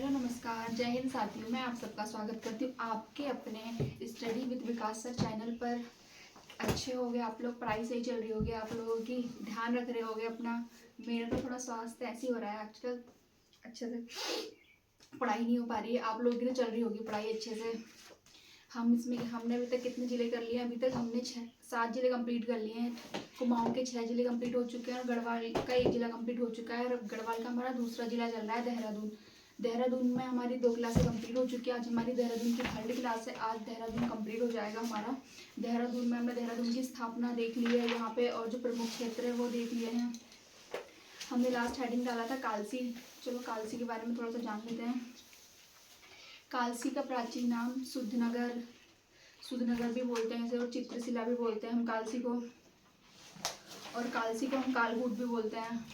Hello नमस्कार, जय हिंद साथियों। मैं आप सबका स्वागत करती हूँ आपके अपने study with Vikas sir channel पर। अच्छे होगे आप लोग, पढ़ाई सही चल रही होगी, आप लोगों की ध्यान रख रहे होगे अपना। मेरा तो थोड़ा स्वास्थ्य ऐसे ही हो रहा है आजकल, अच्छे से पढ़ाई नहीं हो पा रही है। आप लोगों की तो चल रही होगी पढ़ाई अच्छे से। हमने अभी तक कितने जिले कर लिए हैं? अभी तक हमने 7 जिले कंप्लीट कर लिए हैं। कुमाऊं के 6 जिले कंप्लीट हो चुके हैं और गढ़वाल का 1 जिला कंप्लीट हो चुका है। और गढ़वाल का हमारा दूसरा जिला चल रहा है देहरादून। देहरादून में हमारी 2 क्लासें कंप्लीट हो चुकी है। आज हमारी देहरादून की 3rd क्लास है। आज देहरादून कंप्लीट हो जाएगा हमारा। देहरादून में हमने देहरादून की स्थापना देख ली है यहाँ पे, और जो प्रमुख क्षेत्र है वो देख लिए हैं। हमने लास्ट हेडिंग डाला था कालसी। चलो कालसी के बारे में थोड़ा सा जान लेते हैं। कालसी का प्राचीन नाम सुधनगर भी बोलते हैं इसे, और चित्रशिला भी बोलते हैं हम कालसी को। और कालसी को हम कालकूट भी बोलते हैं।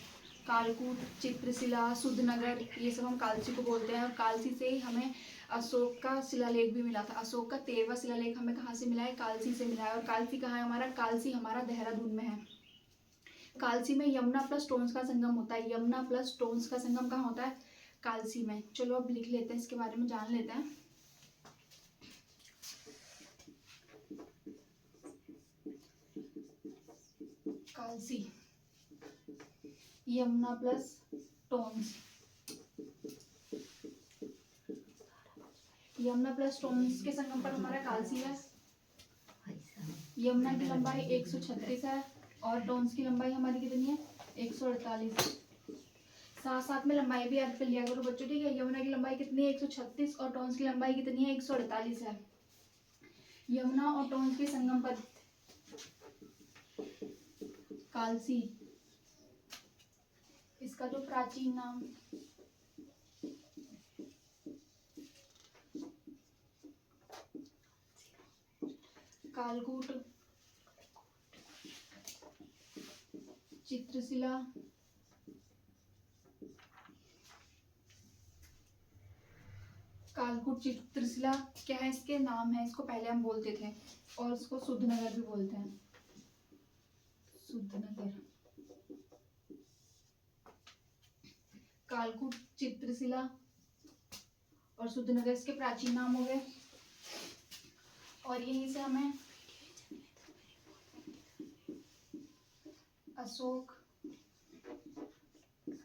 कालकूट, चित्रशिला, सुधनगर, ये सब हम कालसी को बोलते हैं। और कालसी से ही हमें अशोक का शिलालेख भी मिला था। अशोक का 13वां शिलालेख हमें कहाँ से मिला है? कालसी से मिला है। और कालसी कहाँ है हमारा? कालसी हमारा देहरादून में है। कालसी में यमुना प्लस टोन्स का संगम होता है। यमुना प्लस टोन्स का संगम कहाँ होता है? कालसी में। चलो अब लिख लेते हैं, इसके बारे में जान लेते हैं। कालसी, यमुना प्लस टोन्स। यमुना प्लस टोन्स के संगम पर हमारा कालसी है। यमुना की लंबाई 136 है और टोन्स की लंबाई हमारी कितनी है? 148। साथ साथ में लंबाई भी याद कर लिया करो बच्चों, ठीक है। यमुना की लंबाई कितनी है? 136। और टोन्स की लंबाई कितनी है? 148 है। यमुना और टोन्स के संगम पर कालसी, इसका जो प्राचीन नाम कालकूट, चित्रशिला, कालकूट चित्रशिला क्या है? इसके नाम है। इसको पहले हम बोलते थे, और इसको सुधनगर भी बोलते हैं। सुधनगर, कालकूट, चित्रशिला और सुधनगर इसके प्राचीन नाम हो गए। और यहीं से हमें अशोक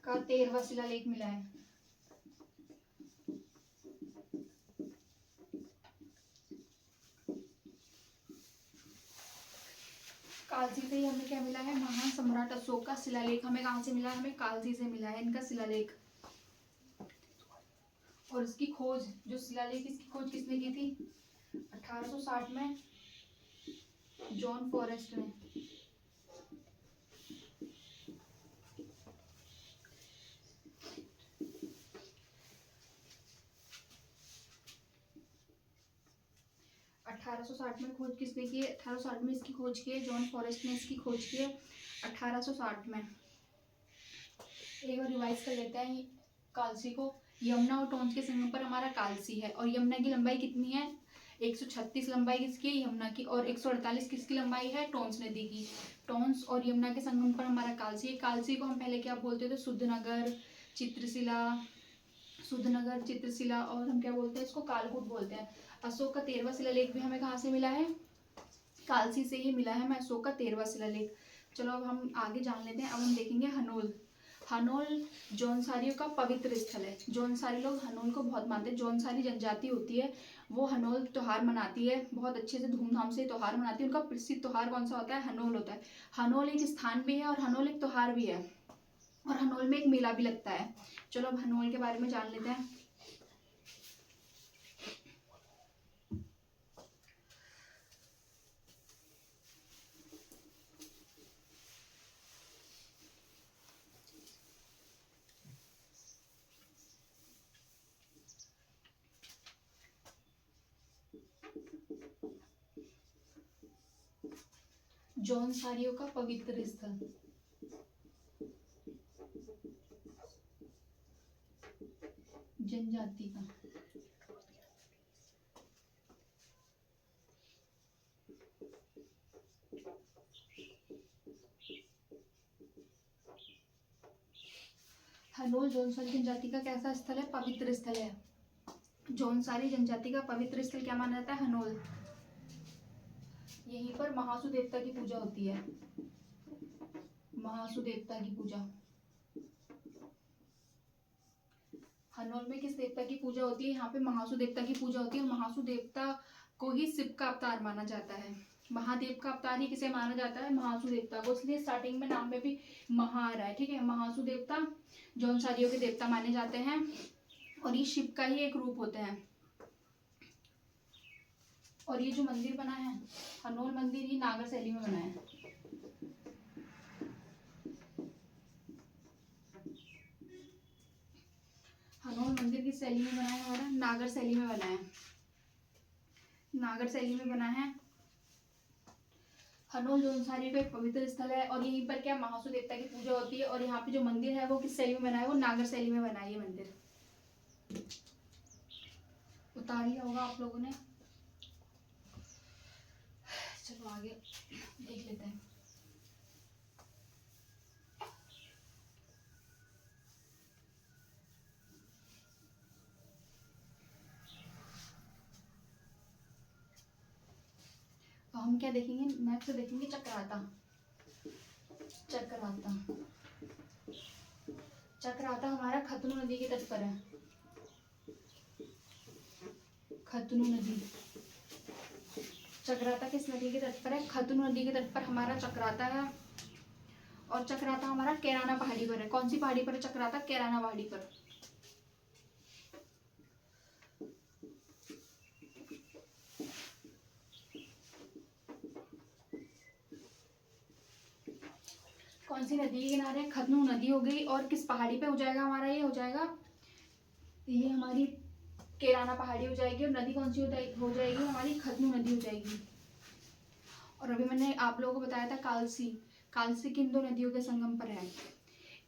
का 13वां शिलालेख मिला है। कालसी से ही हमें क्या मिला है? महान सम्राट अशोक का शिलालेख। हमें कहाँ से मिला है? हमें कालसी से मिला है इनका शिलालेख। और इसकी खोज, जो शिलालेख, इसकी खोज किसने की थी? 1860 में जॉन फॉरेस्ट ने। में खोज किसने की है? 1860 में इसकी खोज की है जॉन फॉरेस्ट ने। इसकी खोज की है 1860 में। एक बार रिवाइज कर लेते हैं कालसी को। यमुना और टोन्स के संगम पर हमारा कालसी है। और यमुना की लंबाई कितनी है? 136 लंबाई किसकी है? यमुना की। और 148 किसकी लंबाई है? टोन्स नदी की। टोन्स और यमुना के संगम पर हमारा कालसी है। कालसी को हम पहले क्या बोलते थे? सुधनगर, चित्रशिला, और हम क्या बोलते हैं? इसको कालकूट बोलते हैं। अशोक का 13वां शिलालेख भी हमें कहाँ से मिला है? कालसी से ही मिला है हमें अशोक का 13वां शिलालेख। चलो अब हम आगे जान लेते हैं। अब हम देखेंगे हनोल। हनोल जौनसारियों का पवित्र स्थल है। जौनसारी लोग हनोल को बहुत मानते हैं। जौनसारी जनजाति होती है, वो हनोल त्योहार मनाती है, बहुत अच्छे से धूमधाम से त्योहार मनाती है। उनका प्रसिद्ध त्योहार कौन सा होता है? हनोल होता है। हनोल एक स्थान भी है और हनोल एक त्योहार भी है, और हनोल में एक मेला भी लगता है। चलो अब हनोल के बारे में जान लेते हैं। जौनसारियों का पवित्र स्थल, जनजाति का। हनोल जौनसारी जनजाति का कैसा स्थल है? पवित्र स्थल है। जौनसारी जनजाति का पवित्र स्थल क्या माना जाता है? हनोल। यहीं पर महासु देवता की पूजा होती है। महासु देवता की पूजा। हनोल में किस देवता की पूजा होती है? यहाँ पे महासु देवता की पूजा होती है। महासु देवता को ही शिव का अवतार माना जाता है। महादेव का अवतार ही किसे माना जाता है? महासु देवता को। इसलिए स्टार्टिंग में नाम में भी महा आ रहा है, ठीक है। महासु देवता जौनसारियों के देवता माने जाते हैं और ये शिव का ही एक रूप होते हैं। और ये जो मंदिर बना है हनोल मंदिर, ये नागर शैली में बना है। हनोल मंदिर किस शैली में बना है? हमारा नागर शैली में बना है। नागर शैली में बना है। हनोल जौनसारी का एक पवित्र स्थल है और यहीं पर क्या महासु देवता की पूजा होती है। और यहाँ पे जो मंदिर है वो किस शैली में बना है? वो नागर शैली में बना है ये मंदिर। उतार लिया होगा आप लोगों ने। चलो आगे देख लेते हैं। तो हम क्या देखेंगे? नेक्स्ट देखेंगे चक्राता। चक्राता, चक्राता हमारा खतनू नदी के तट पर है। खतनू नदी। चक्राता किस नदी के तट पर है? खतनू नदी के तट पर हमारा चक्राता है। और चक्राता हमारा कैराना पहाड़ी पर है। कौन सी पहाड़ी पर है चक्राता? कैराना पहाड़ी पर। कौन सी नदी के किनारे? खतनू नदी हो गई। और किस पहाड़ी पे हो जाएगा हमारा? ये हो जाएगा, ये हमारी कैराना पहाड़ी हो जाएगी। और नदी कौन सी हो जाएगी? हमारी खतनू नदी हो जाएगी। और अभी मैंने आप लोगों को बताया था कालसी। कालसी किन दो नदियों के संगम पर है?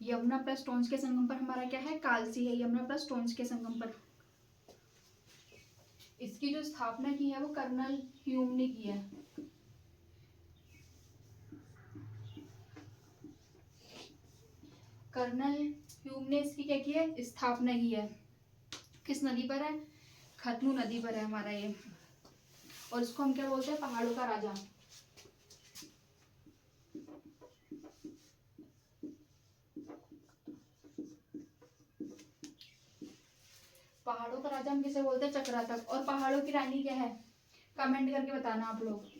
यमुना प्लस टोंस के संगम पर हमारा क्या है? कालसी है। यमुना प्लस टोंस के संगम पर। इसकी जो स्थापना की है वो कर्नल ह्यूम ने की है। कर्नल ह्यूम ने इसकी क्या की है? स्थापना की है। किस नदी पर है? खतनू नदी पर है हमारा ये। और इसको हम क्या बोलते हैं? पहाड़ों का राजा। पहाड़ों का राजा हम किसे बोलते हैं? चक्राता। और पहाड़ों की रानी क्या है? कमेंट करके बताना आप लोग।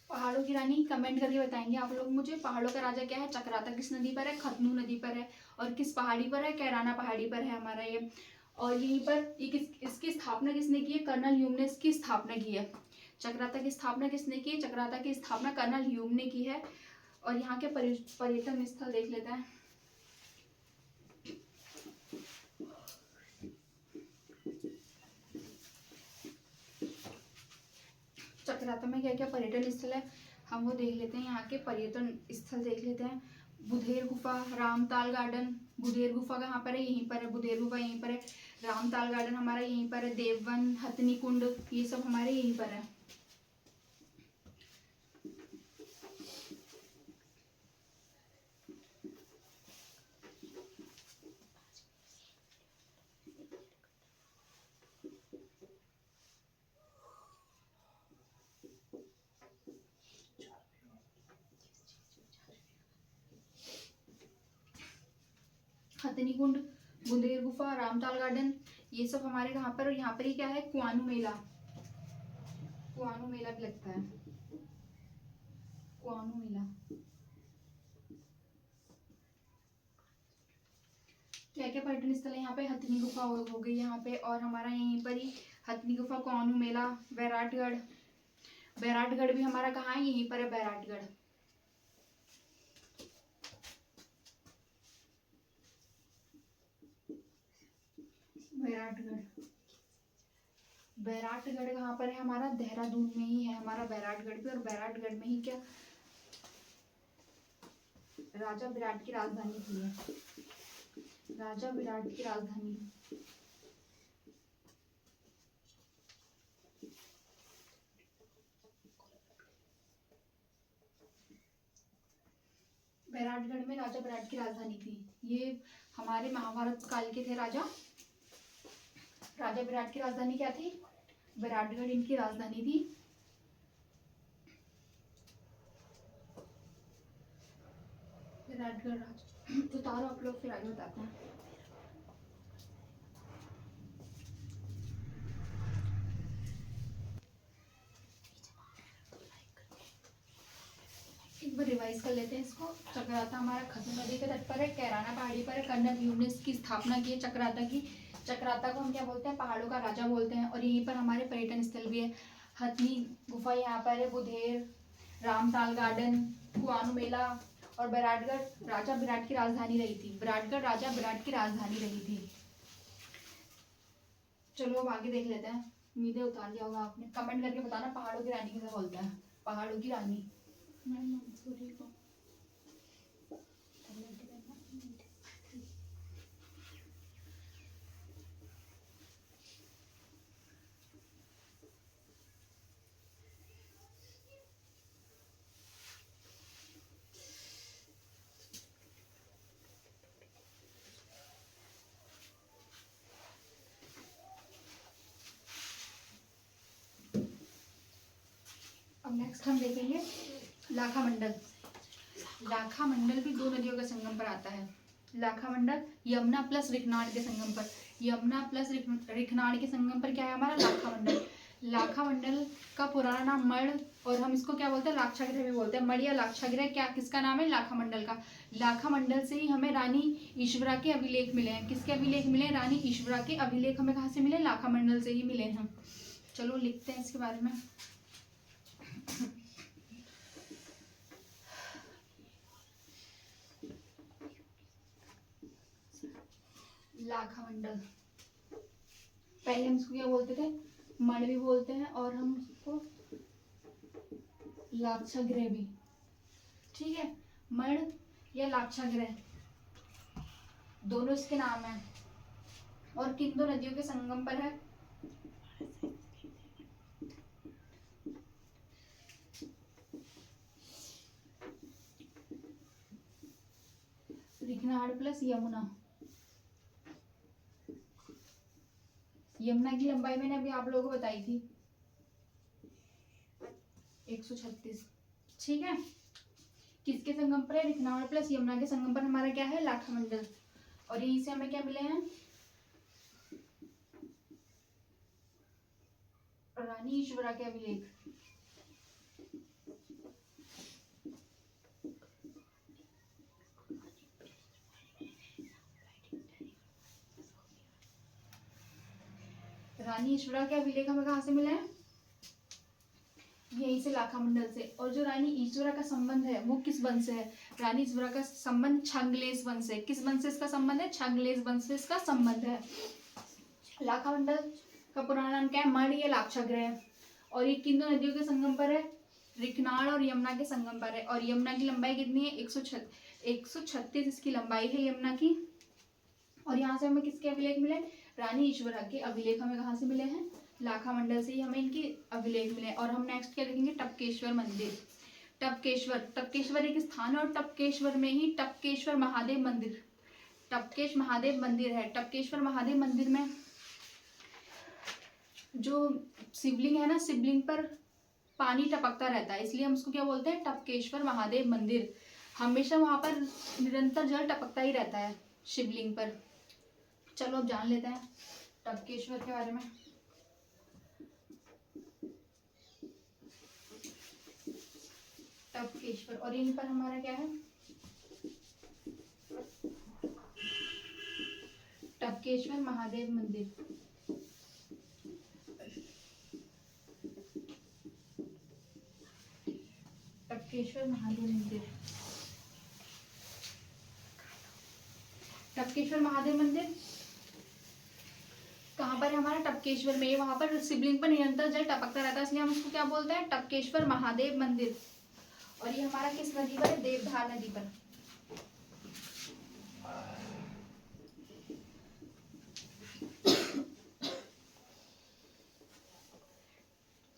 पहाड़ों की रानी कमेंट करके बताएंगे आप लोग मुझे। पहाड़ों का राजा क्या है? चक्राता। किस नदी पर है? खतनू नदी पर है। और किस पहाड़ी पर है? कैराना पहाड़ी पर है हमारा ये। और यहीं पर इसकी स्थापना किसने की है? कर्नल ह्यूम ने इसकी स्थापना की है। चक्राता की स्थापना किसने की है? चक्राता की स्थापना कर्नल ह्यूम ने की है। और यहाँ के पर्यटन स्थल देख लेते हैं। चक्राता में क्या क्या पर्यटन स्थल है हम वो देख लेते हैं। यहाँ के पर्यटन स्थल देख लेते हैं। बुधेर गुफा, रामताल गार्डन। बुधेर गुफा कहाँ पर है? यहीं पर है। बुधेर गुफा यहीं पर है। रामताल गार्डन हमारा यहीं पर है। देववन, हथनी कुंड, ये सब हमारे यहीं पर है। हथनी कुंड, बुंदेर गुफा, रामताल गार्डन, ये सब हमारे कहाँ पर? और यहाँ पर ही क्या है? कुआनू मेला। कुआनू मेला भी लगता है। कुआनू मेला। क्या क्या पर्यटन स्थल है यहाँ पे? हथनी गुफा हो गई यहाँ पे। और हमारा यहीं पर ही हथनी गुफा, कुआनू मेला, बैराटगढ़। बैराटगढ़ भी हमारा कहाँ है? यहीं पर है बैराटगढ़। बैराटगढ़। बैराटगढ़ कहाँ पर है हमारा? देहरादून में ही है हमारा बैराटगढ़ भी। और बैराटगढ़ में ही क्या राजा विराट की राजधानी थी है। राजा विराट की राजधानी। विराटगढ़ में राजा विराट की राजधानी थी। ये हमारे महाभारत काल के थे राजा। राजा विराट की राजधानी क्या थी? विराटगढ़ इनकी राजधानी थी। विराटगढ़ राजा उतारो आप लोग, फिर आगे बताते हैं। एक बार रिवाइज कर लेते हैं इसको। चक्राता हमारा खसू नदी के तट पर है, कैराना पहाड़ी पर है, कन्नड़ युग ने इसकी स्थापना की है चक्राता की। चक्राता को हम क्या बोलते हैं? पहाड़ों का राजा बोलते हैं। और यहीं पर हमारे पर्यटन स्थल भी है। हथनी गुफा यहाँ पर है, बुधेर, रामताल गार्डन, कुआनो मेला। और विराटगढ़ राजा विराट की राजधानी रही थी। विराटगढ़ राजा विराट की राजधानी रही थी। चलो अब आगे देख लेते हैं। उम्मीदें उतार लिया होगा आपने। कमेंट करके बताना पहाड़ों की रानी किसे बोलते हैं? पहाड़ों की रानी मैं मंसूरी को। अब नेक्स्ट हम देखेंगे लाखा मंडल। लाखा मंडल भी दो नदियों के संगम पर आता है। लाखा मंडल यमुना प्लस रिखनाड़ के संगम पर। यमुना प्लस रिखनाड़ के संगम पर क्या है हमारा? लाखा मंडल। लाखा मंडल का पुराना नाम मढ़, और हम इसको क्या बोलते हैं? लाक्षागृह भी बोलते हैं। मढ़ या लाक्षागृह क्या किसका नाम है? लाखा मंडल का। लाखा मंडल से ही हमें रानी ईश्वरा के अभिलेख मिले हैं। किसके अभिलेख मिले? रानी ईश्वरा के अभिलेख हमें कहाँ से मिले? लाखा मंडल से ही मिले हैं। चलो लिखते हैं इसके बारे में। लाखा मंडल पहले हम इसको क्या बोलते थे? मढ़ भी बोलते हैं, और हम इसको लाक्षागृह भी। ठीक है, मढ़ या लाक्षागृह दोनों इसके नाम हैं। और किन दो नदियों के संगम पर है? रिखनाड़ प्लस यमुना। यमुना की लंबाई मैंने अभी आप लोगों को बताई थी 136। ठीक है, किसके संगम पर है? रिखनाड़ प्लस यमुना के संगम पर हमारा क्या है? लाखा मंडल। और यहीं से हमें क्या मिले हैं? रानी ईश्वरा के अभिलेख। रानी ईश्वरा के अभिलेख हमें कहाँ से मिले हैं? यहीं से, लाखा मंडल से। और जो रानी ईश्वरा का संबंध है वो किस वंश से है? रानी ईश्वरा का संबंध छांगलेस वंश से। किस वंश से इसका संबंध है? छांगलेस वंश से इसका संबंध है। लाखा मंडल का पुराना नाम क्या है? मढ़ या लाक्षागृह। और ये किन दो नदियों के संगम पर है? रिखनाड़ और यमुना के संगम पर है। और यमुना की लंबाई कितनी है? 136 इसकी लंबाई है यमुना की। और यहाँ से हमें किसके अभिलेख मिले? रानी ईश्वरा के अभिलेख हमें कहाँ से मिले हैं? लाखा मंडल से ही हमें इनकी अभिलेख मिले। और हम नेक्स्ट क्या देखेंगे? टपकेश्वर मंदिर। टपकेश्वर एक स्थान है, और टपकेश्वर में ही टपकेश्वर महादेव मंदिर, टपकेश महादेव मंदिर है। टपकेश्वर महादेव मंदिर में जो शिवलिंग है ना, शिवलिंग पर पानी टपकता रहता है, इसलिए हम उसको क्या बोलते हैं? टपकेश्वर महादेव मंदिर। हमेशा वहां पर निरंतर जल टपकता ही रहता है शिवलिंग पर। चलो अब जान लेते हैं टपकेश्वर के बारे में। टपकेश्वर, और इन पर हमारा क्या है? टपकेश्वर महादेव मंदिर। टपकेश्वर महादेव मंदिर। टपकेश्वर महादेव मंदिर कहाँ पर है हमारा? टपकेश्वर में। वहां पर शिवलिंग पर निरंतर जल टपकता रहता है, इसलिए हम उसको क्या बोलते हैं? टपकेश्वर महादेव मंदिर। और ये हमारा किस नदी पर है? देवधार नदी पर।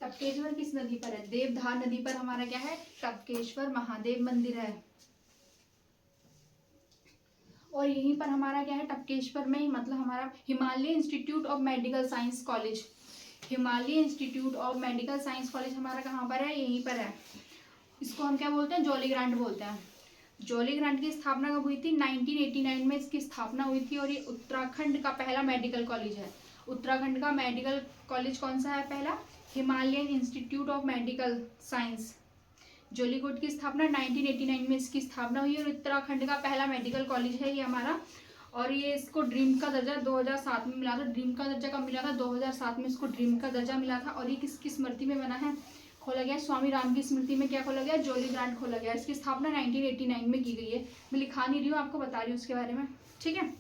टपकेश्वर किस नदी पर है? देवधार नदी पर हमारा क्या है? टपकेश्वर महादेव मंदिर है। और यहीं पर हमारा क्या है, टपकेश्वर में ही, मतलब हमारा Himalaya institute of medical science college, Himalaya institute of medical science college हमारा कहाँ पर है, यहीं पर है। इसको हम क्या बोलते हैं, जॉली ग्रांट बोलते हैं। जॉली ग्रांट की स्थापना कब हुई थी, 1989 में इसकी स्थापना हुई थी। और ये उत्तराखंड का पहला मेडिकल कॉलेज है। उत्तराखंड का मेडिकल कॉलेज कौन सा है, पहला Himalayan institute of medical science. Jolikot की स्थापना 1989 में इसकी स्थापना हुई और उत्तराखंड का पहला मेडिकल कॉलेज है ये हमारा। और ये इसको ड्रीम का दर्जा 2007 में मिला था। ड्रीम का दर्जा कब मिला था, 2007 में इसको ड्रीम का दर्जा मिला था। और ये किसकी स्मृति में बना है, खोला गया स्वामी राम की स्मृति में। क्या खोला गया, जॉली ग्रांट खोला गया। इसकी स्थापना 1989 में की गई है। मैं लिखा नहीं रही हूँ, आपको बता रही हूँ उसके बारे में, ठीक है।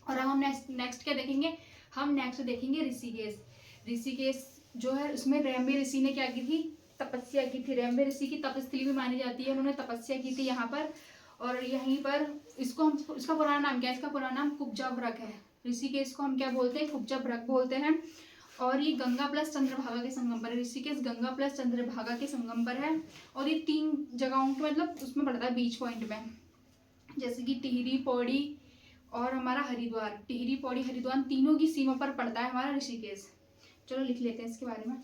और अब हम नेक्स्ट क्या देखेंगे, हम नेक्स्ट देखेंगे ऋषिकेश। ऋषिकेश जो है उसमें रैम्बे ऋषि ने क्या की थी, तपस्या की थी। रैम्बे ऋषि की तपस्थली भी मानी जाती है, उन्होंने तपस्या की थी यहाँ पर। और यहीं पर इसको हम, इसका पुराना नाम क्या है, इसका पुराना नाम कुब्जा व्रत है। ऋषिकेश को हम क्या बोलते हैं, कुब्जा व्रत बोलते हैं। और ये गंगा प्लस चंद्रभागा के संगम पर है। ऋषिकेश गंगा प्लस चंद्रभागा के संगम पर है। और ये 3 जगहों के मतलब उसमें पड़ता है, बीच पॉइंट में, जैसे कि टिहरी, पौड़ी और हमारा हरिद्वार। टिहरी, पौड़ी, हरिद्वार तीनों की सीमा पर पड़ता है हमारा ऋषिकेश। चलो लिख लेते हैं इसके बारे में।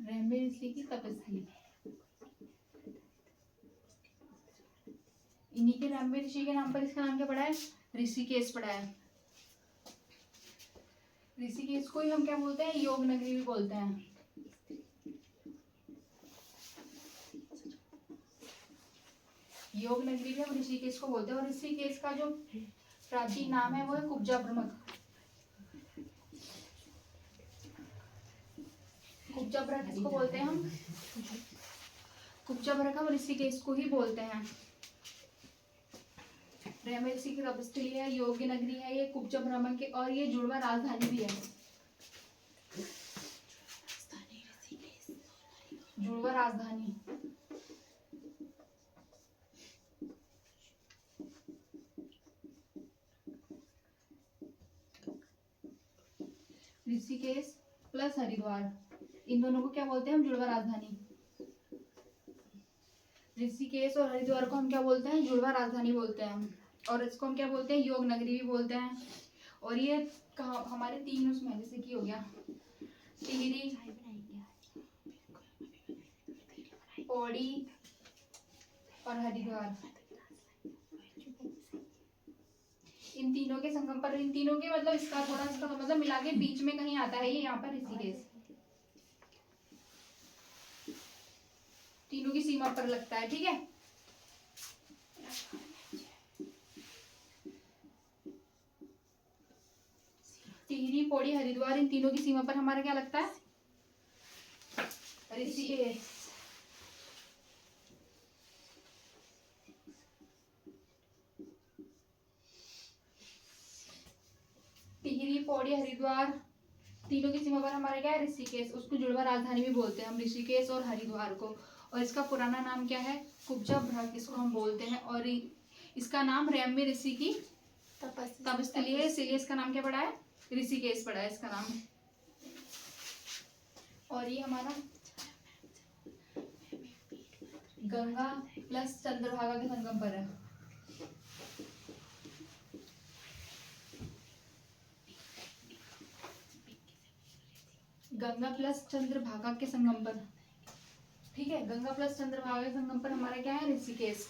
रैम्बे ऋषि की तपस्या, इन्हीं के रैम्बे ऋषि के नाम पर इसका नाम क्या पड़ा है, ऋषिकेश पड़ा है। ऋषिकेश को ही हम क्या बोलते हैं, योग नगरी भी बोलते हैं। योग नगरी भी हम ऋषिकेश को बोलते हैं। और ऋषिकेश का जो प्राचीन नाम है वो है कुब्जा ब्रह्मक। कुब्जा व्रत इसको बोलते हैं हम, कुब्जा व्रत हम ऋषिकेश को ही बोलते हैं। रैम्बे ऋषि की तपस्थली है, योग्य नगरी है ये, कुब्जा ब्राह्मण के, और ये जुड़वा राजधानी भी है। जुड़वा राजधानी। ऋषिकेश प्लस हरिद्वार, इन दोनों को क्या बोलते हैं हम, जुड़वा राजधानी। ऋषिकेश और हरिद्वार को हम क्या बोलते हैं, जुड़वा राजधानी बोलते हैं हम। और इसको हम क्या बोलते हैं, योग नगरी भी बोलते हैं। और ये कहाँ, हमारे 3 उसमें, जैसे कि हो गया टिहरी, पौड़ी और हरिद्वार, इन तीनों के संगम पर, इन तीनों के मतलब इसका थोड़ा इसका मतलब मिला के बीच में कहीं आता है ये यहाँ पर ऋषिकेश, तीनों की सीमा पर लगता है, ठीक है। टिहरी, पौड़ी, हरिद्वार इन तीनों की सीमा पर हमारा क्या लगता है, ऋषिकेश। टिहरी, पौड़ी, हरिद्वार तीनों की सीमा पर हमारा क्या है, ऋषिकेश। उसको जुड़वा राजधानी भी बोलते हैं हम, ऋषिकेश और हरिद्वार को। और इसका पुराना नाम क्या है, कुब्जा व्रत इसको हम बोलते हैं। और इसका नाम रैम्बे ऋषि की तपस्थली है, इसीलिए इसका नाम क्या पड़ा है, ऋषिकेश पड़ा है इसका नाम। और ये हमारा गंगा प्लस चंद्रभागा के संगम पर है। गंगा प्लस चंद्रभागा के संगम पर, ठीक है। गंगा प्लस चंद्रभागा के संगम पर हमारा क्या है, ऋषिकेश।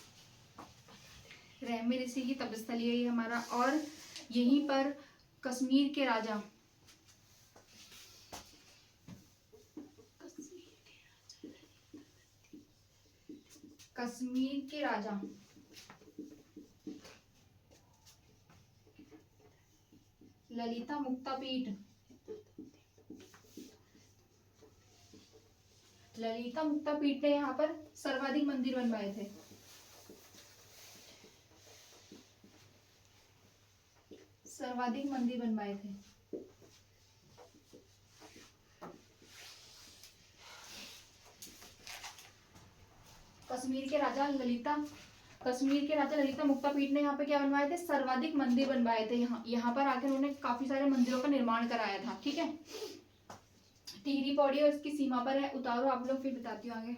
रैम्बे ऋषि की तपस्थली है ये हमारा। और यहीं पर कश्मीर के राजा, कश्मीर के राजा ललिता मुक्तापीठ, ललिता मुक्तापीठ ने यहाँ पर सर्वाधिक मंदिर बनवाए थे। सर्वाधिक मंदिर बनवाए थे। कश्मीर के राजा ललिता मुक्तापीठ ने यहाँ पे क्या बनवाए थे, सर्वाधिक मंदिर बनवाए थे। यहाँ पर आकर उन्होंने काफी सारे मंदिरों का निर्माण कराया था। ठीक है, टिहरी पौड़ी और इसकी सीमा पर है। उतारो आप लोग, फिर बताती हूँ आगे।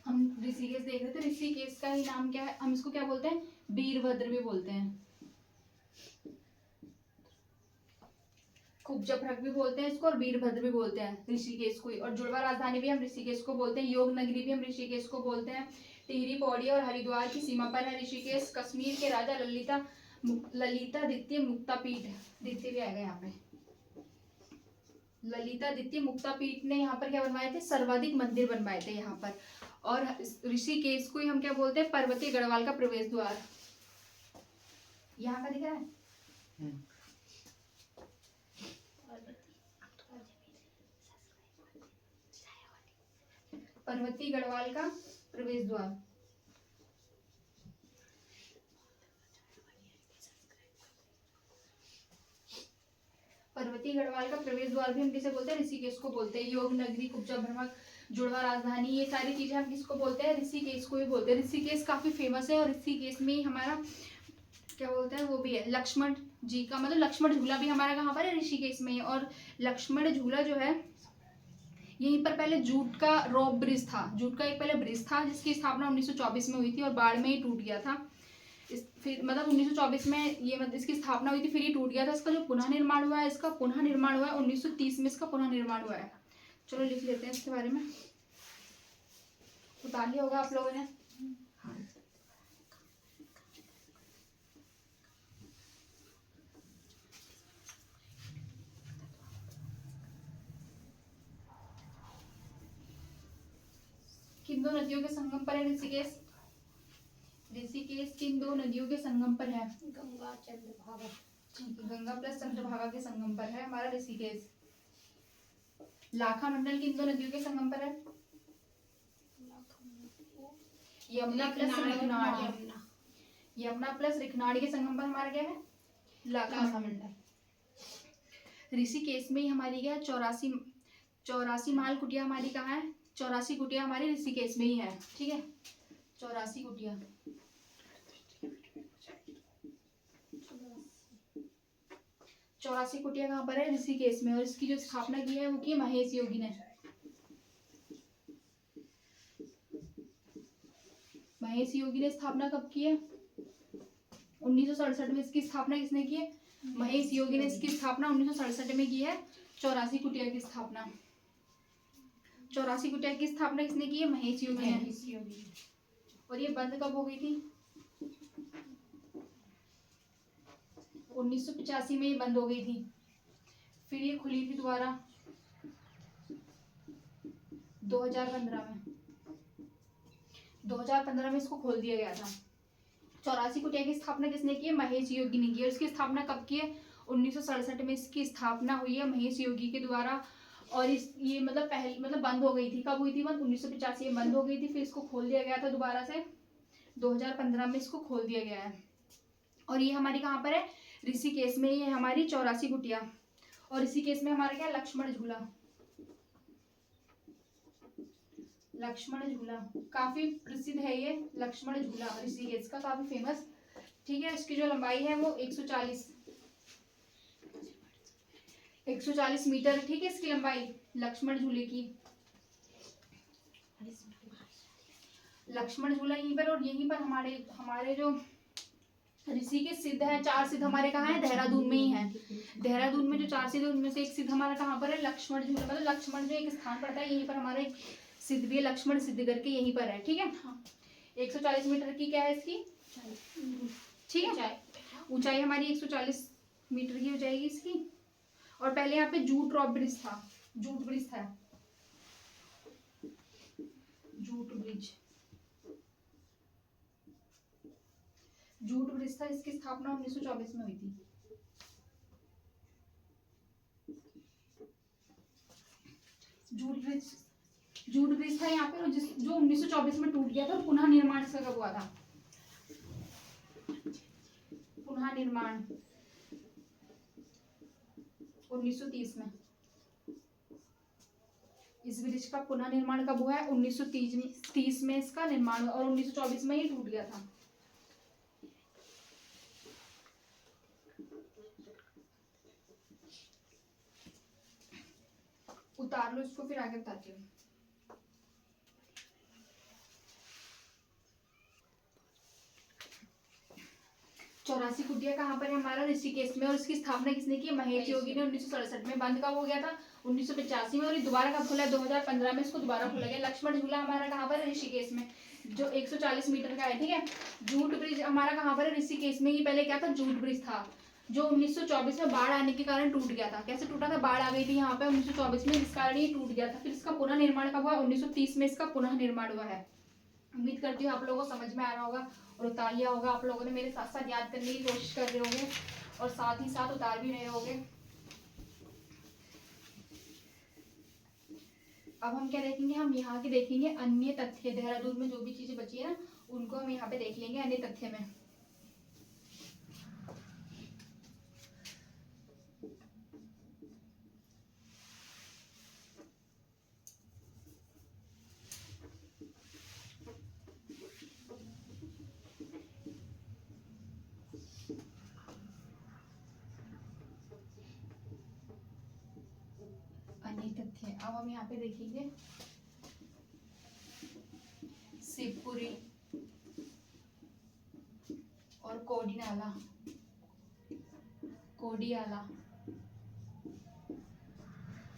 हम ऋषिकेश देख रहे थे, ऋषिकेश का ही नाम क्या है, हम इसको क्या बोलते हैं, वीरभद्र भी बोलते हैं, कुब्जप्रग भी बोलते हैं इसको और वीरभद्र भी बोलते हैं ऋषिकेश को। और जुड़वा राजधानी भी हम ऋषिकेश को बोलते हैं, योग नगरी भी हम ऋषिकेश को बोलते हैं। टिहरी पौड़ी और हरिद्वार की सीमा पर है ऋषिकेश। कश्मीर के राजा ललिता द्वितीय मुक्तापीठ, द्वितीय भी आएगा यहाँ पे, ललिता द्वितीय मुक्तापीठ ने यहाँ पर क्या बनवाए थे, सर्वाधिक मंदिर बनवाए थे यहाँ पर। और ऋषिकेश को ही हम क्या बोलते हैं, पर्वतीय गढ़वाल का प्रवेश द्वार। यहाँ का दिख रहा है, पर्वतीय गढ़वाल का प्रवेश द्वार। पर्वतीय गढ़वाल का प्रवेश द्वार भी हम किसे बोलते हैं, ऋषिकेश को बोलते हैं। योग नगरी, कुब्जा भ्रमक, जुड़वा राजधानी, ये सारी चीजें हम किसको बोलते हैं, ऋषिकेश को ही बोलते हैं। ऋषिकेश काफी फेमस है और ऋषिकेश में ही हमारा क्या बोलते हैं वो भी है, लक्ष्मण जी का, मतलब लक्ष्मण झूला भी हमारा कहाँ पर है, ऋषिकेश में ही। और लक्ष्मण झूला जो है, यहीं पर पहले जूट का रॉक ब्रिज था, जूट का एक पहले ब्रिज था जिसकी स्थापना 1924 में हुई थी और बाढ़ में ही टूट गया था। फिर मतलब 1924 में ये इसकी स्थापना हुई थी, फिर ये टूट गया था। इसका जो पुनः निर्माण हुआ है, इसका पुनः निर्माण हुआ है 1930 में, इसका पुनः निर्माण हुआ है। चलो लिख लेते हैं इसके बारे में, उतार लिया होगा आप लोगों ने। किन दो नदियों के संगम पर है ऋषिकेश, ऋषिकेश किन दो नदियों के संगम पर है, गंगा चंद्रभागा, गंगा प्लस चंद्रभागा के संगम पर है हमारा ऋषिकेश। लाखा मंडल किन दो नदियों के संगम पर है, यमुना प्लस रिखनाड़, यमुना प्लस रिखनाड़ के संगम पर हमारा क्या है, लाखा मंडल। ऋषिकेश में ही हमारी क्या है, 84 माल कुटिया हमारी कहाँ है, 84 कुटिया हमारी ऋषिकेश में ही है। ठीक है, 84 कुटिया, 84 कुटिया कहाँ पर है, ऋषिकेश में। और इसकी जो स्थापना की है वो की महेश योगी ने। महेश योगी ने स्थापना कब की है, 1967 में। इसकी स्थापना किसने की है, महेश योगी ने इसकी स्थापना 1967 में की है, 84 कुटिया की स्थापना। 84 कुटिया की स्थापना किसने की है, महेश योगी ने। और ये बंद कब हो गई थी, 1985 में ये बंद हो गई थी। फिर ये खुली थी दोबारा 2015 में, 2015 में इसको खोल दिया गया था। 84 कुटिया की स्थापना किसने की है, महेश योगी ने की है। इसकी स्थापना कब की है, 1967 में इसकी स्थापना हुई है महेश योगी के द्वारा। और ये मतलब पहले मतलब बंद हो गई थी, कब हुई थी बंद, 1985 में बंद हो गई थी। फिर इसको खोल दिया गया था दोबारा से, 2015 में इसको खोल दिया गया है। और ये हमारी कहाँ पर है, ऋषिकेश में ही है हमारी 84 कुटिया। और ऋषिकेश में हमारा क्या, लक्ष्मण झूला, लक्ष्मण झूला काफी प्रसिद्ध है ये लक्ष्मण झूला, ऋषिकेश का काफी फेमस। ठीक है, इसकी जो लंबाई है वो 140 मीटर। ठीक है, इसकी लंबाई लक्ष्मण झूले की। लक्ष्मण झूला यहीं पर, और यहीं पर हमारे जो ऋषिकेश सिद्ध है, 4 सिद्ध हमारे कहाँ है, देहरादून में ही है। देहरादून में जो 4 सिद्ध उनमें से एक सिद्ध हमारा कहाँ पर है, लक्ष्मण झूला। मतलब लक्ष्मण जो एक स्थान पड़ता है, यहीं पर हमारे सिद्ध भी लक्ष्मण सिद्ध करके यहीं पर है। ठीक है, 140 मीटर की क्या है इसकी, ठीक है, ऊंचाई हमारी 140 मीटर की हो जाएगी इसकी। और पहले यहाँ पे जूट रॉक ब्रिज था, जूट ब्रिज था, जूट ब्रिज, जूट ब्रिज था। इसकी स्थापना 1924 में हुई थी। जूट ब्रिज जूट ब्रिज था यहाँ पे, और जो 1924 में टूट गया था, और पुनः निर्माण इसका कब हुआ था? पुनः निर्माण 1930 में। इस ब्रिज का पुनः निर्माण कब हुआ है? 1930 में इसका निर्माण हुआ, और 1924 में ये टूट गया था। उतार लो इसको, फिर आगे बताती हूँ। चौरासी कुटिया कहाँ पर है हमारा? ऋषिकेश में। और इसकी स्थापना किसने की? महेश योगी ने 1967 में। बंद कब हो गया था? 1985 में। और ये दोबारा कब खुला है? 2015 में इसको दोबारा खोला गया। लक्ष्मण झूला हमारा कहाँ पर है? ऋषिकेश में, जो 140 मीटर का है, ठीक है। जूट ब्रिज हमारा कहाँ पर है? ऋषिकेश में। ये पहले क्या था? जूट ब्रिज था, जो 1924 में बाढ़ आने के कारण टूट गया था। कैसे टूटा था? बाढ़ आ गई थी यहाँ पे 1924 में, जिस कारण ये टूट गया था। फिर इसका पुनः निर्माण कब हुआ? 1930 में इसका पुनः निर्माण हुआ है। उम्मीद करती हूँ आप लोगों को समझ में आ रहा होगा, और उतार लिया होगा आप लोगों ने। मेरे साथ साथ याद करने की कोशिश कर रहे होगे, और साथ ही साथ उतार भी रहे होगे। अब हम क्या देखेंगे? हम यहाँ के देखेंगे अन्य तथ्य। देहरादून में जो भी चीजें बची है ना, उनको हम यहाँ पे देख लेंगे अन्य तथ्य में। अन्य तथ्य, अब हम यहाँ पे देखेंगे शिवपुरी और कोडियाला।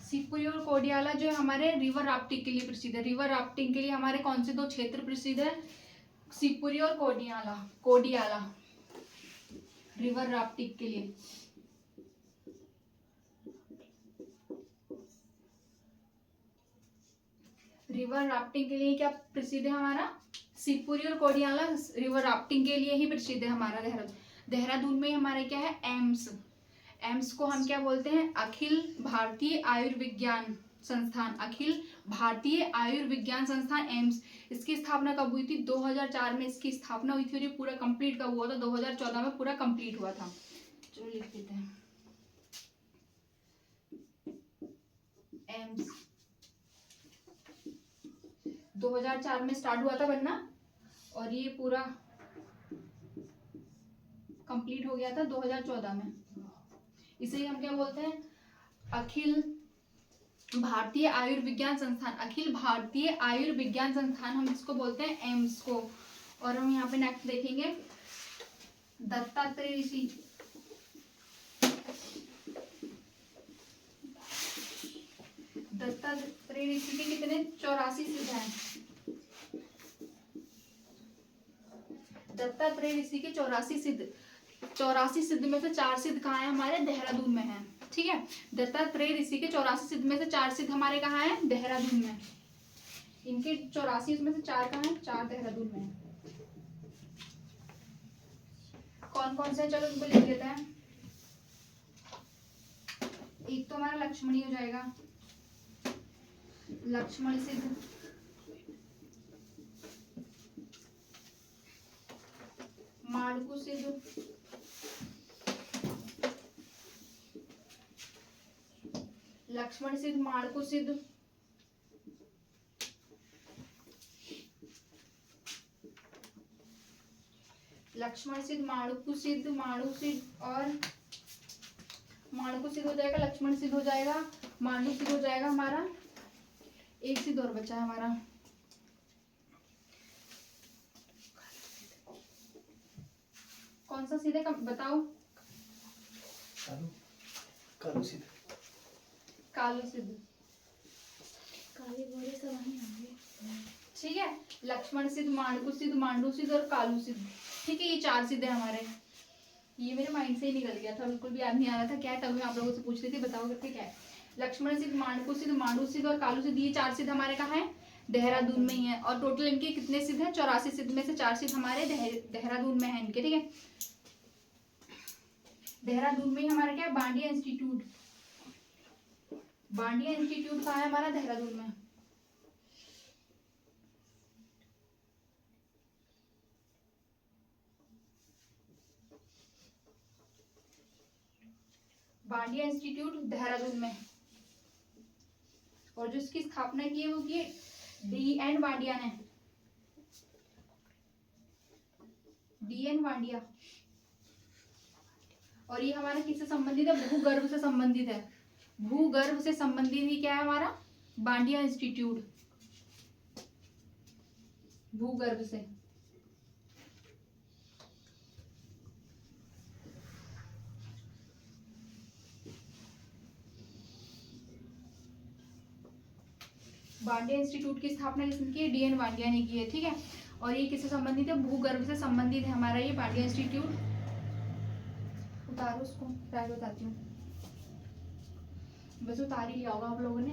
शिवपुरी और कोडियाला जो हमारे रिवर राफ्टिंग के लिए प्रसिद्ध है। रिवर राफ्टिंग के लिए हमारे कौन से दो क्षेत्र प्रसिद्ध है? शिवपुरी और कोडियाला रिवर राफ्टिंग के लिए। रिवर राफ्टिंग के लिए क्या प्रसिद्ध है हमारा? शिवपुरी और कोडियाला रिवर राफ्टिंग के लिए ही प्रसिद्ध है हमारा देहरादून। देहरादून में हमारे क्या है? एम्स को हम क्या बोलते हैं? अखिल भारतीय आयुर्विज्ञान संस्थान। अखिल भारतीय आयुर्विज्ञान संस्थान, एम्स। इसकी स्थापना कब हुई थी? 2004 में इसकी स्थापना हुई थी, और ये पूरा कंप्लीट कब हुआ था? 2014 में पूरा कंप्लीट हुआ था। चलो लिख देते हैं, एम्स 2004 में स्टार्ट हुआ था बनना, और ये पूरा कंप्लीट हो गया था 2014 में। इसे हम क्या बोलते हैं? अखिल भारतीय आयुर्विज्ञान संस्थान। अखिल भारतीय आयुर्विज्ञान संस्थान हम इसको बोलते हैं, एम्स को। और हम यहाँ पे नेक्स्ट देखेंगे दत्तात्रेय ऋषि। दत्तात्रेय ऋषि के कितने? 84 सिद्ध हैं। दत्तात्रेय ऋषि के 84 सिद्ध। 84 सिद्ध में से 4 सिद्ध कहाँ है? हमारे देहरादून में है, ठीक है। दत्तात्रेय ऋषि के 84 सिद्ध में से 4 सिद्ध हमारे कहाँ है? देहरादून में। इनके 84 में से 4 कहाँ है? 4 देहरादून में है। कौन कौन से? चलो इनको लिख लेते हैं। एक तो हमारा लक्ष्मणी हो जाएगा, लक्ष्मण सिद्ध। माणकू सिद्ध, लक्ष्मण सिद्ध, माणकू सिद्ध। लक्ष्मण सिद्ध, माणकू सिद्ध, माणू सिद्ध और माणकू सिद्ध हो जाएगा, लक्ष्मण सिद्ध हो जाएगा, माणू सिद्ध हो जाएगा हमारा। एक सिद्ध और बचा है हमारा, कौन सा सिद्ध है बताओ? कालू सिद्ध। कालू सिद्ध, काले बड़े सब होंगे, ठीक है। लक्ष्मण सिद्ध, माणकू सिद्ध, मांडू सिद्ध और कालू सिद्ध, ठीक है। ये 4 सिद्ध है हमारे। ये मेरे माइंड से ही निकल गया था, बिल्कुल भी याद नहीं आ रहा था क्या है, तब मैं आप लोगों से पूछ रही थी बताओ करके क्या है। लक्ष्मण सिद्ध, माणकू सिद्ध, मांडू सिद्ध और कालू सिद्ध, ये 4 सिद्ध हमारे कहाँ है? देहरादून में ही है। और टोटल इनके कितने सिद्ध हैं? 84 सिद्ध में से 4 सिद्ध हमारे देहरादून में है इनके, ठीक है। देहरादून में ही हमारा क्या है? बांडिया इंस्टीट्यूट। बांडिया इंस्टीट्यूट कहाँ है हमारा? देहरादून में। बांडिया इंस्टीट्यूट देहरादून में, और जो इसकी स्थापना की है वो की D.N. वांडिया ने, D.N. वांडिया। और ये हमारा किससे संबंधित है? भूगर्भ से संबंधित है। भूगर्भ से संबंधित ही क्या है हमारा? बांडिया इंस्टीट्यूट, भूगर्भ से। बांडिया इंस्टीट्यूट की स्थापना किसने की है? D.N. वांडिया ने की है, ठीक है। और ये किससे संबंधित है? भूगर्भ से संबंधित है हमारा ये बांडिया इंस्टीट्यूट। उतारो उसको, पहले बताती हूँ, बस उतार ही लिया होगा आप लोगों ने,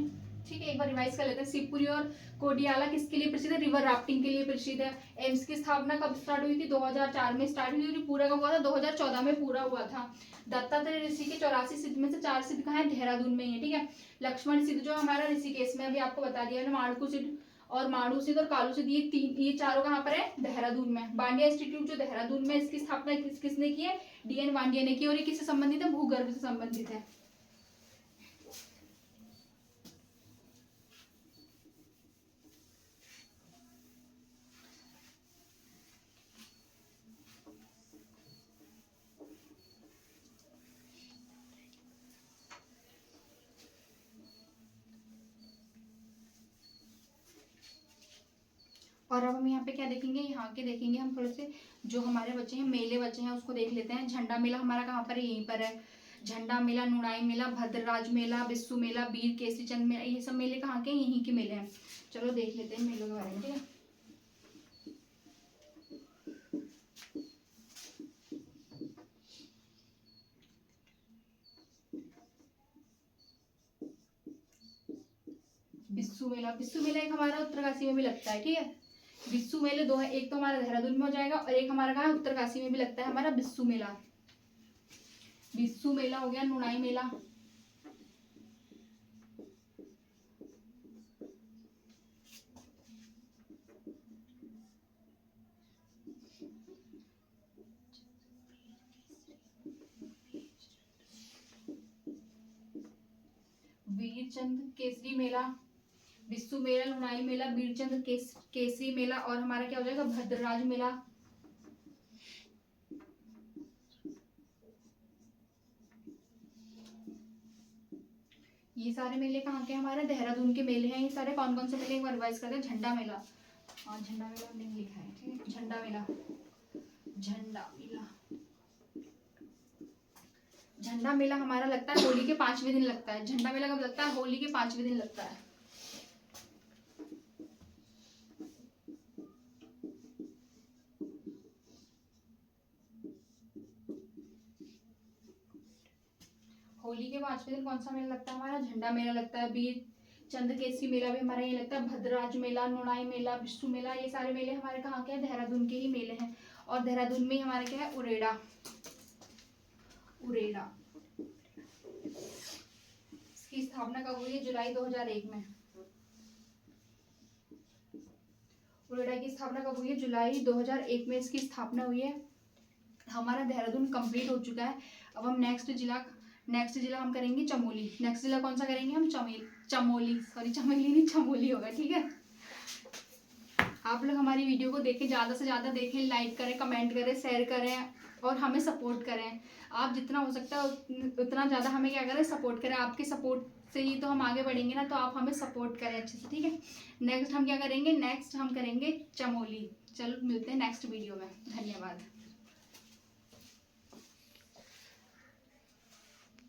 ठीक है। एक बार रिवाइज कर लेते हैं। शिवपुरी और कोडियाला किसके लिए प्रसिद्ध है? रिवर राफ्टिंग के लिए प्रसिद्ध है। एम्स की स्थापना कब स्टार्ट हुई थी? 2004 में स्टार्ट हुई थी। पूरा कब हुआ था? 2014 में पूरा हुआ था। दत्तात्रेय ऋषि के 84 सिद्ध में से 4 सिद्ध कहाँ है? देहरादून में है, ठीक है। लक्ष्मण सिद्ध जो हमारा ऋषिकेश में, अभी आपको बता दिया, माणकू सिद्ध और माणू सिद्ध और कालू सिद्ध, ये चारों कहाँ पर है? देहरादून में। बांडिया इंस्टीट्यूट जो देहरादून में, इसकी स्थापना किसने की है? D.N. वांडिया ने की। और ये किससे संबंधित है? भूगर्भ से संबंधित है। और अब हम यहाँ पे क्या देखेंगे? यहाँ के देखेंगे हम थोड़े से, जो हमारे बच्चे हैं, मेले बच्चे हैं, उसको देख लेते हैं। झंडा मेला हमारा कहाँ पर है? यहीं पर है। झंडा मेला, नुणाई मेला, भद्रराज मेला, बिस्सू मेला, वीर केसरी चंद मेला, ये सब मेले कहाँ के? यहीं के मेले हैं। चलो देख लेते हैं मेलों के बारे में, ठीक है। बिस्सू मेला, बिस्सू मेला एक हमारा उत्तरकाशी में भी लगता है, ठीक है। बिस्सू मेले दो है, एक तो हमारा देहरादून में हो जाएगा और एक हमारा कहाँ? उत्तरकाशी में भी लगता है हमारा बिस्सू मेला। बिस्सू मेला हो गया, नुणाई मेला, वीरचंद केसरी मेला, बिस्सू मेला, लुणाई मेला, वीरचंद केसरी मेला, और हमारा क्या हो जाएगा? भद्रराज मेला। ये सारे मेले कहाँ के? हमारे देहरादून के मेले हैं। ये सारे कौन कौन से मेले? एक बार रिवाइज करते हैं। झंडा मेला, हाँ झंडा मेला हमने लिखा है, ठीक है। झंडा मेला, झंडा मेला, झंडा मेला हमारा लगता है होली के 5वें दिन लगता है। झंडा मेला कब लगता है? होली के 5वें दिन लगता है। होली के 5वें दिन कौन सा मेला लगता है? हमारा झंडा मेला लगता है। वीर चंद केसरी मेला भी हमारा ये लगता है। भद्रराज मेला, नुणाई मेला, बिस्सू मेला, ये सारे मेले हमारे कहाँ के हैं? देहरादून के ही मेले हैं। और देहरादून में हमारा क्या है? उरेडा, उरेडा। इसकी स्थापना कब हुई है? जुलाई 2001 में। उरेडा की स्थापना कब हुई है? जुलाई 2001 में इसकी स्थापना हुई है। हमारा देहरादून कंप्लीट हो चुका है। अब हम नेक्स्ट जिला हम करेंगे चमोली। नेक्स्ट जिला कौन सा करेंगे हम? चमोली, सॉरी चमेली नहीं, चमोली होगा, ठीक है। आप लोग हमारी वीडियो को देखें, ज़्यादा से ज़्यादा देखें, लाइक करें, कमेंट करें, शेयर करें और हमें सपोर्ट करें। आप जितना हो सकता है उतना ज़्यादा हमें क्या करें? सपोर्ट करें। आपके सपोर्ट से ही तो हम आगे बढ़ेंगे ना, तो आप हमें सपोर्ट करें अच्छे से, ठीक है। नेक्स्ट हम क्या करेंगे? नेक्स्ट हम करेंगे चमोली। चलो मिलते हैं नेक्स्ट वीडियो में। धन्यवाद।